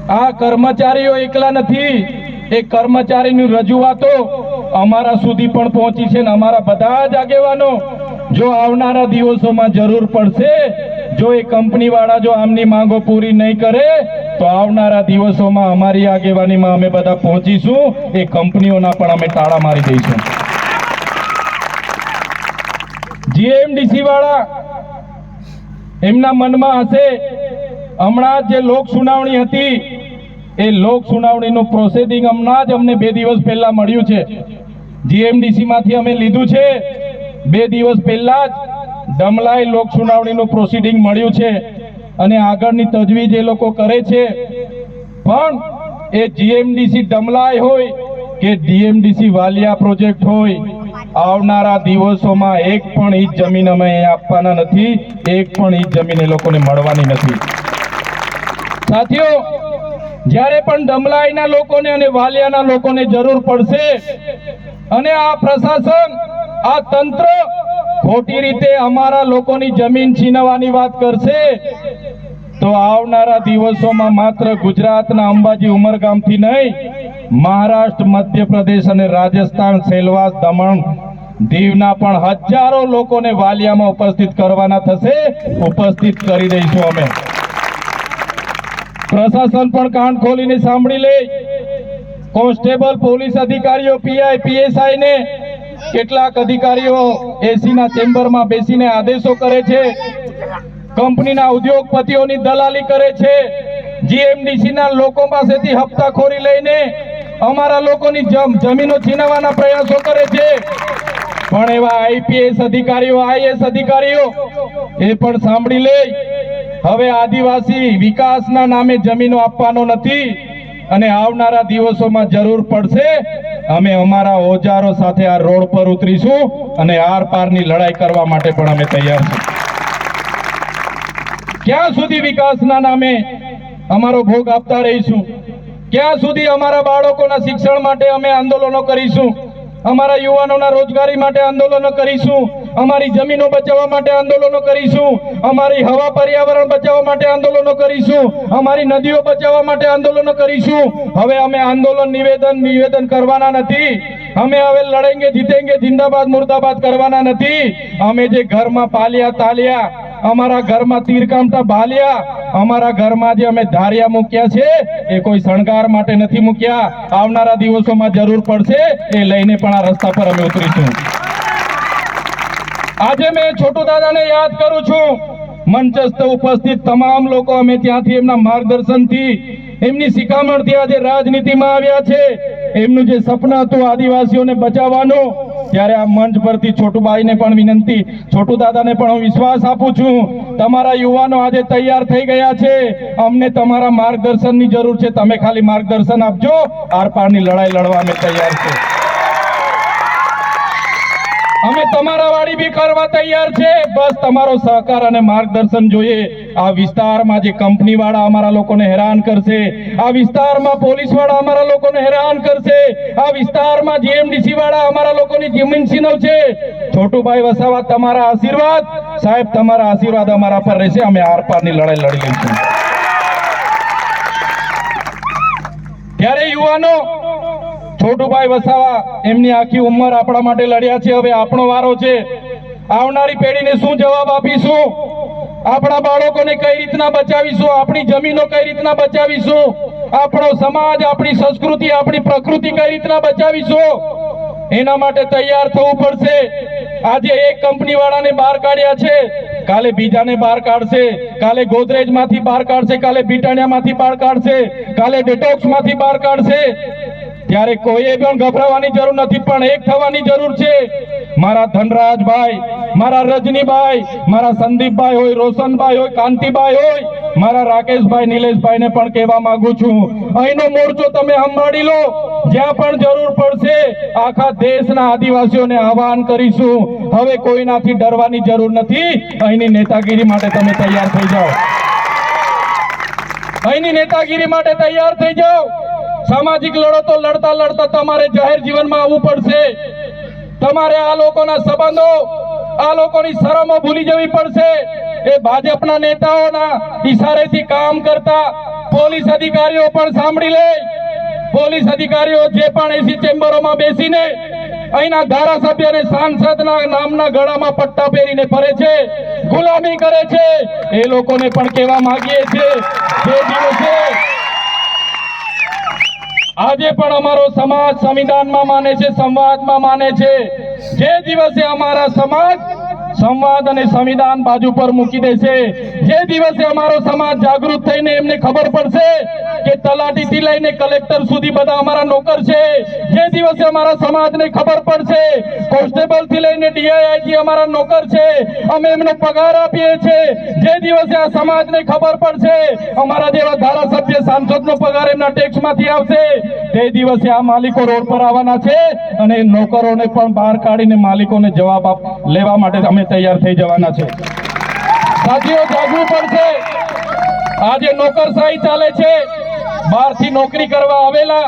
આ કર્મચારીઓ એકલા નથી, એ કર્મચારીની રજૂઆતો અમારા સુધી પણ પહોંચી છે ને અમારા બધા જ આગેવાનો જો આવનારા દિવસોમાં જરૂર પડશે, જો એ કંપની વાળા જો આમની માંગો પૂરી નહીં કરે તો આવનારા દિવસોમાં અમારી આગેવાનીમાં અમે બધા પહોંચીશું, એ કંપનીઓના પણ અમે તાળા મારી દઈશું। જીએમડીસી વાળા એમના મનમાં હશે, હમણાં જે લોક સુનાવણી હતી એ લોક સુનાવણીનું પ્રોસેસિંગ હમણાં જ અમને 2 દિવસ પહેલા મળ્યું છે। જીએમડીસી માંથી અમે લીધું છે, 2 દિવસ પહેલા જ ડમલાઈ લોક સુનાવણીનું પ્રોસિડિંગ મળ્યું છે અને આગળની તજવીજ એ લોકો કરે છે। પણ એ જીએમડીસી ડમલાઈ હોય કે ડીએમડીસી વાલિયા પ્રોજેક્ટ હોય, આવનારા દિવસોમાં એક પણ ઇંચ જમીન અમે આપવાના નથી, એક પણ ઇંચ જમીન એ લોકોને મળવાની નથી। સાથીઓ, જ્યારે પણ ડમલાઈના લોકોને અને વાલિયાના લોકોને જરૂર પડશે અને આ પ્રશાસન, આ તંત્ર ખોટી રીતે અમારા લોકોની જમીન છીનવવાની વાત કરશે તો આવનારા દિવસોમાં માત્ર ગુજરાતના અંબાજી ઉમરગામથી નહીં, મહારાષ્ટ્ર, મધ્યપ્રદેશ અને રાજસ્થાન, સેલવાસ, દમણ, દીવના પણ હજારો લોકોને વાલિયામાં ઉપસ્થિત કરવાના થશે, ઉપસ્થિત કરી દઈશું અમે। પ્રશાસન પણ કાન ખોલીને સાંભળી લે। કોન્સ્ટેબલ, પોલીસ અધિકારીઓ, પીઆઈ, પીએસઆઈ ને કેટલાક અધિકારીઓ એસીના ચેમ્બરમાં બેસીને આદેશો કરે છે, કંપનીના ઉદ્યોગપતિઓની દલાલી કરે છે, જીએમડીસીના લોકો પાસેથી હપ્તાખોરી લઈને અમારા લોકોની જમીનો છીનવવાના પ્રયાસો કરે છે। પણ એવા આઈપીએસ અધિકારીઓ, આઈએસ અધિકારીઓ એ પણ સાંભળી લે, હવે આદિવાસી વિકાસના નામે જમીનો આપવાનો નથી અને આવનારા દિવસોમાં જરૂર પડશે અમે અમારા ઓજારો સાથે આ રોડ પર ઉતરીશું અને આર પારની લડાઈ કરવા માટે પણ અમે તૈયાર છીએ। ક્યાં સુધી વિકાસના નામે અમારો ભોગ આપતા રહીશું? ક્યાં સુધી અમારા બાળકોના શિક્ષણ માટે અમે આંદોલનો કરીશું? અમારા યુવાનોના રોજગારી માટે આંદોલનો કરીશું, અમારી જમીનો બચાવવા માટે આંદોલનો કરીશું, અમારી હવા પર્યાવરણ બચાવવા માટે આંદોલનો કરીશું, અમારી નદીઓ બચાવવા માટે આંદોલનો કરીશું। હવે અમે આંદોલન નિવેદન કરવાના નથી, અમે હવે લડેંગે જીતેંગે જિંદાબાદ મુર્દાબાદ કરવાના નથી। અમે જે ઘરમાં પાલ્યા તાલ્યા, અમારા ઘરમાં તીરકામઠા ભાલ્યા, અમારા ઘરમાં જે અમે ધારિયા મૂક્યા છે એ કોઈ શણગાર માટે નથી મૂક્યા। આવનારા દિવસોમાં જરૂર પડશે એ લઈને પણ આ રસ્તા પર અમે ઉતરીશું। આજે મેં છોટુ દાદાને યાદ કરું છું, મંચસ્થ ઉપસ્થિત તમામ લોકો અમે ત્યાંથી એમના માર્ગદર્શનથી, એમની શિખામણથી આજે રાજનીતિમાં આવ્યા છે। એમનું જે સપનું હતું આદિવાસીઓને બચાવવાનું, ત્યારે આ મંચ પરથી છોટુભાઈને પણ વિનંતી, છોટુ દાદાને પણ હું વિશ્વાસ આપું છું, તમારા યુવાનો આજે તૈયાર થઈ ગયા છે, અમને તમારા માર્ગદર્શનની જરૂર છે, તમે ખાલી માર્ગદર્શન આપજો, આરપારની લડાઈ લડવા અમે તૈયાર છે। અમે તમારા વાડી બી કરવા તૈયાર છે, બસ તમારો સહકાર અને માર્ગદર્શન જોઈએ। આ વિસ્તારમાં જે કંપની વાળા અમારા લોકોને હેરાન કરશે, આ વિસ્તારમાં પોલીસ વાળા અમારા લોકોને હેરાન કરશે, આ વિસ્તારમાં જીએમડીસી વાળા અમારા લોકોની જમીન છીનવશે, છોટુભાઈ વસાવા તમારા આશીર્વાદ, સાહેબ તમારા આશીર્વાદ અમારા પર રહેશે, અમે આરપારની લડાઈ લડી લઈશું। ત્યારે યુવાનો, છોટુભાઈ વસાવા એમની આખી ઉંમર આપણા માટે લડ્યા છે, હવે આપણો વારો છે। આવનારી પેઢીને શું જવાબ આપીશું? આપણા બાળકોને કઈ રીતના બચાવીશું? આપણી જમીનો કઈ રીતના બચાવીશું? આપણો સમાજ, આપણી સંસ્કૃતિ, આપણી પ્રકૃતિ કઈ રીતના બચાવીશું? એના માટે તૈયાર થવું પડશે। આજે એક કંપની વાળાને બહાર કાઢ્યા છે, કાલે બીજાને બહાર કાઢશે, કાલે ગોદરેજમાંથી બહાર કાઢશે, કાલે બ્રિટાનિયામાંથી બહાર કાઢશે, કાલે ડેટોક્સમાંથી બહાર કાઢશે। ત્યારે કોઈએ પણ ગભરાવાની જરૂર નથી, પણ એક થવાની જરૂર છે। મારા ધનરાજભાઈ, મારા રજનીભાઈ, મારા સંદીપભાઈ હોય, રોશનભાઈ હોય, કાંતિભાઈ હોય, મારા રાકેશભાઈ, નિલેશભાઈને પણ કહેવા માંગુ છું, અહીંનો મોરચો તમે સંભાળી લો, જ્યાં પણ જરૂર પડશે આખા દેશના આદિવાસીઓને આહવાન કરીશું। હવે કોઈનાથી ડરવાની જરૂર નથી, અહીંની નેતાગીરી માટે તમે તૈયાર થઈ જાઓ, અહીંની નેતાગીરી માટે તૈયાર થઈ જાઓ। સામાજિક લડતો લડતા લડતા તમારે જાહેર જીવનમાં આવવું પડશે, તમારે આ લોકોના સંબંધો, આ લોકોની શરમો ભૂલી જવી પડશે। એ ભાજપના નેતાઓના ઈશારેથી કામ કરતા, પોલીસ અધિકારીઓ પણ સાંભળી લે. પોલીસ અધિકારીઓ જે પણ એસી ચેમ્બરોમાં બેસીને અહીંના ધારાસભ્ય અને સાંસદના નામના ગળામાં પટ્ટા પહેરીને ફરે છે, ગુલામી કરે છે, એ લોકોને પણ કહેવા માંગીએ છીએ જે દિવસે આજે પણ અમારો સમાજ સંવિધાનમાં માને છે, સંવાદમાં માને છે, જે દિવસે અમારા સમાજ સંવાદ અને સંવિધાન બાજુ પર મૂકી દેશે, જે દિવસે અમારો સમાજ જાગૃત થઈને એમને ખબર પડશે કે તલાટીથી લઈને કલેક્ટર સુધી બધા અમારા નોકર છે, જે દિવસે અમારા સમાજને ખબર પડશે કોન્સ્ટેબલ થી લઈને ડીઆઈજી અમારા નોકર છે, અમે એમનો પગાર આપીએ છીએ, જે દિવસે આ સમાજને ખબર પડશે અમારા જેવા ધારાસભ્ય સાંસદનો પગાર એમના ટેક્સમાંથી આવશે, તે દિવસે આ માલિકો રોડ પર આવવાના છે અને નોકરોને પણ બહાર કાઢીને માલિકોને જવાબ લેવા માટે અમે તૈયાર થઈ જવાના છે. સાથીઓ, જાગવું પડશે. આજે નોકરશાહી ચાલે છે. બહારથી નોકરી કરવા આવેલા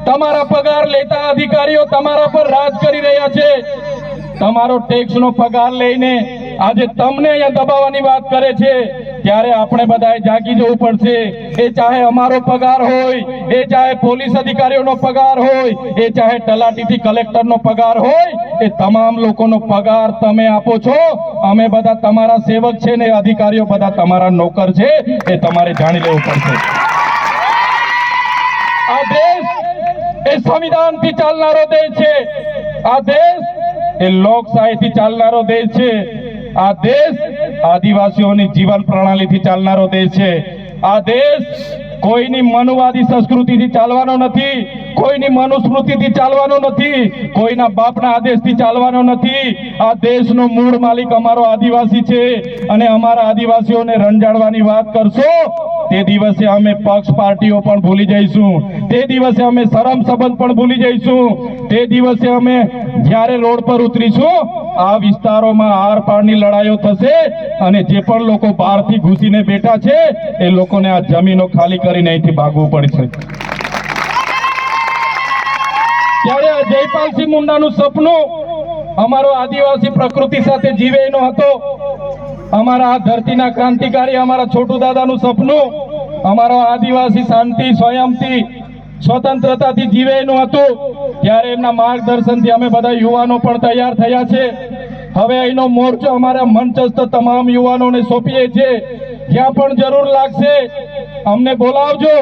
તમારા પગાર લેતા અધિકારીઓ તમારા પર રાજ કરી રહ્યા છે. તમારો ટેક્સનો પગાર લઈને આજે તમને અહીંયા દબાવવાની વાત કરે છે. ત્યારે આપણે બધાએ જાગી જવું પડશે. એ ચાહે અમારો પગાર હોય, એ ચાહે પોલીસ અધિકારીઓનો પગાર હોય, એ ચાહે તલાટીથી કલેક્ટરનો પગાર હોય, એ તમામ લોકોનો પગાર તમે આપો છો. અમે બધા તમારા સેવક છે ને અધિકારીઓ બધા તમારા નોકર છે, એ તમારે જાણી લેવું પડશે. આ દેશ એ સંવિધાનથી ચાલનારો દેશ છે. આ દેશ એ લોકશાહીથી ચાલનારો દેશ છે. આ દેશ આદિવાસીઓની જીવન પ્રણાલીથી ચાલનારો દેશ છે. આ દેશ કોઈની મનુવાદી સંસ્કૃતિથી ચાલવાનો નથી, કોઈની મનુસ્મૃતિથી ચાલવાનો નથી, કોઈના બાપના આદેશથી ચાલવાનો નથી. આ દેશનો મૂળ માલિક અમારો આદિવાસી છે અને અમારા આદિવાસીઓને રંજાડવાની વાત કરશો તે દિવસે અમે પક્ષ પાર્ટીઓ પણ ભૂલી જઈશું. તે દિવસે અમે શરમ સંબંધ પણ ભૂલી જઈશું. તે દિવસે અમે જ્યારે રોડ પર ઉતરીશું આ વિસ્તારોમાં આર પારની લડાઈઓ થશે અને જે પણ લોકો બહારથી ઘૂસીને બેઠા છે એ લોકોને આ જમીનો ખાલી કરીને અહીંથી ભાગવું પડશે. ત્યારે આ જયપાલસિંહ મુંડાનું સપનું અમારો આદિવાસી પ્રકૃતિ સાથે જીવે એનો હતો. અમારા આ ધરતીના ક્રાંતિકારી અમારા છોટુ દાદાનું સપનું અમારો આદિવાસી શાંતિ, સંયમથી, સ્વતંત્રતાથી જીવે એનું હતું. ત્યારે એમના માર્ગદર્શનથી અમે બધા યુવાનો પણ તૈયાર થયા છે. હવે અહીંનો મોરચો અમારા મંચસ્થ તમામ યુવાનોને સોંપીએ છીએ. જ્યાં પણ જરૂર લાગશે અમને બોલાવજો.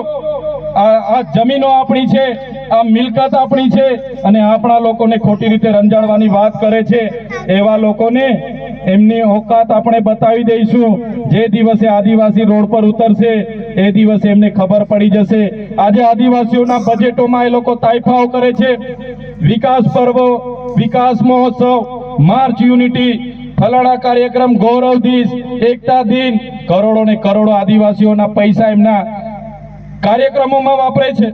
આ જમીનો આપણી છે, આ મિલકત આપણી છે અને આપણા લોકોને ખોટી રીતે રંજાડવાની વાત કરે છે એવા લોકોને એમની ઓકાત આપણે બતાવી દઈશું. જે દિવસે આદિવાસી રોડ પર ઉતરશે એ દિવસે એમને ખબર પડી જશે. આજે આદિવાસીઓના બજેટોમાં એ લોકો તાઇફાઓ કરે છે. વિકાસ પર્વ, વિકાસ મહોત્સવ, માર્ચ યુનિટી, ફલાણા કાર્યક્રમ, ગૌરવ દિવસ, એકતા દિન, કરોડો ને કરોડો આદિવાસીઓના પૈસા એમના કાર્યક્રમોમાં વાપરે છે.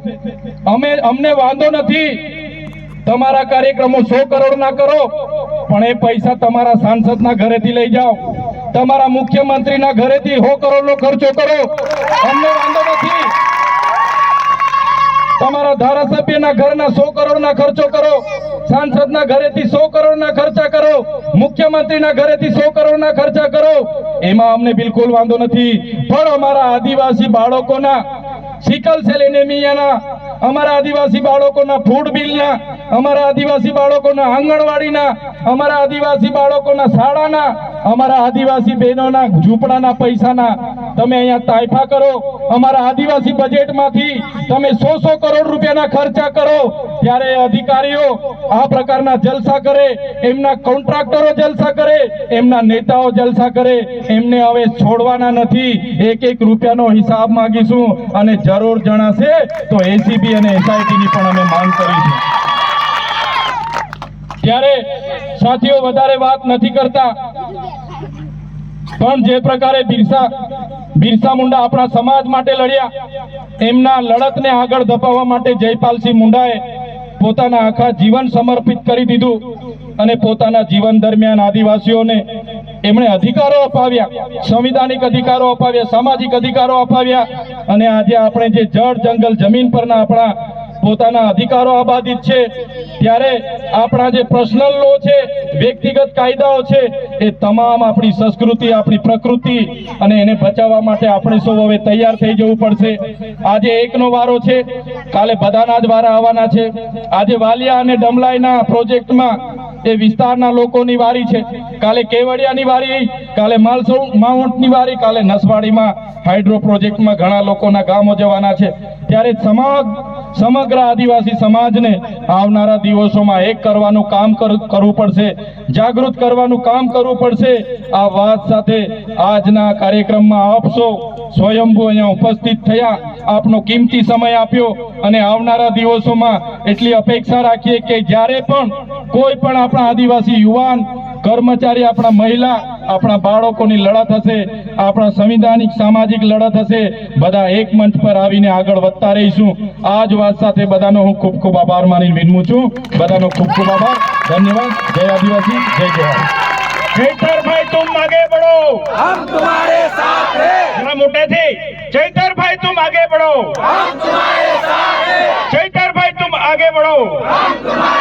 અમને વાંધો નથી તમારા કાર્યક્રમો 100 કરોડના કરો, પણ એ પૈસા તમારા સાંસદના ઘરેથી લઈ જાઓ, તમારા મુખ્યમંત્રીના ઘરેથી 100 કરોડનો ખર્ચો કરો, અમને વાંધો નથી. તમારા ધારાસભ્યના ઘરના 100 કરોડના ખર્ચો કરો, સાંસદના ઘરેથી 100 કરોડના ખર્ચા કરો, મુખ્યમંત્રીના ઘરેથી 100 કરોડના ખર્ચા કરો, એમાં અમને બિલકુલ વાંધો નથી. પણ અમારા આદિવાસી બાળકોના સિકલ સેલ એનેમિયાના, અમારા આદિવાસી બાળકોના ફૂડ બિલના, અમારા આદિવાસી બાળકોના આંગણવાડીના, અમારા આદિવાસી બાળકોના શાળાના, અમારા આદિવાસી બહેનોના ઝૂંપડાના પૈસાના તમે અહીંયા તાઇફા કરો. અમારા આદિવાસી બજેટમાંથી તમે 100 કરોડ રૂપિયાના ખર્ચા કરો. ત્યારે અધિકારીઓ આ પ્રકારના જલસા કરે, એમના કોન્ટ્રાક્ટરો જલસા કરે, એમના નેતાઓ જલસા કરે. એમને હવે છોડવાના નથી. 1-1 રૂપિયાનો હિસાબ માંગીશું અને જરૂર જણાશે તો એસીબી અને એસઆઈટીની પણ અમે માંગ કરીશું. ત્યારે સાથીઓ વધારે વાત નથી કરતા, પણ જે પ્રકારે બિરસા મુંડા આપણા સમાજ માટે લડ્યા, એમના લડતને આગળ ધપાવવા માટે જયપાલસિંહ મુંડાએ પોતાના આખા જીવન સમર્પિત કરી દીધું અને પોતાના જીવન દરમિયાન આદિવાસીઓને એમણે અધિકારો અપાવ્યા, સંવિધાનિક અધિકારો અપાવ્યા, સામાજિક અધિકારો અપાવ્યા અને આજે આપણે જે જળ, જંગલ, જમીન પરના આપણા પોતાના અધિકારો આબાદિત છે, ત્યારે આપણા જે પર્સનલ લો છે, વ્યક્તિગત કાયદાઓ છે, એ તમામ આપણી સંસ્કૃતિ, આપણી પ્રકૃતિ અને એને બચાવવા માટે આપણે સૌ હવે તૈયાર થઈ જવું પડશે. આજે એકનો વારો છે, કાલે બધાના જ વારા આવવાના છે. આજે વાલિયા અને ડમલાઈના પ્રોજેક્ટમાં એ વિસ્તારના લોકોની વારી છે, કાલે કેવડિયાની વારી, કાલે માઉન્ટની વારી, કાલે નસવાડીમાં હાઇડ્રો પ્રોજેક્ટમાં ઘણા લોકોના ગામો જવાના છે. ત્યારે સમગ્ર આદિવાસી સમાજને આવનારા દિવસોમાં એક કરવાનું કામ કરવું પડશે, જાગૃત કરવાનું કામ કરવું પડશે. આ વાત સાથે આજના કાર્યક્રમમાં આપ સૌ સ્વયંભૂ અહીંયા ઉપસ્થિત થયા, આપનો કિંમતી સમય આપ્યો અને આવનારા દિવસોમાં એટલી અપેક્ષા રાખીએ કે જ્યારે પણ કોઈ પણ આપણા આદિવાસી યુવાન, કર્મચારી, આપણા મહિલા, આપણા બાળકોની લડત હશે, આપણા સંવિધાનિક સામાજિક લડત હશે, બધા એક મંચ પર આવીને આગળ વધતા રહીશું. આ જ વાત સાથે બધાનો હું ખૂબ ખૂબ આભાર માની વિનમું છું. બધાનો ખૂબ ખૂબ આભાર, ધન્યવાદ. જય આદિવાસી, જય જવાહર. चैतर तुम आगे बढ़ो, हम तुम्हारे साथ हैं। जरा मोटे थे, चैतर तुम आगे बढ़ो, हम तुम्हारे साथ हैं। चैतर तुम आगे बढ़ो, हम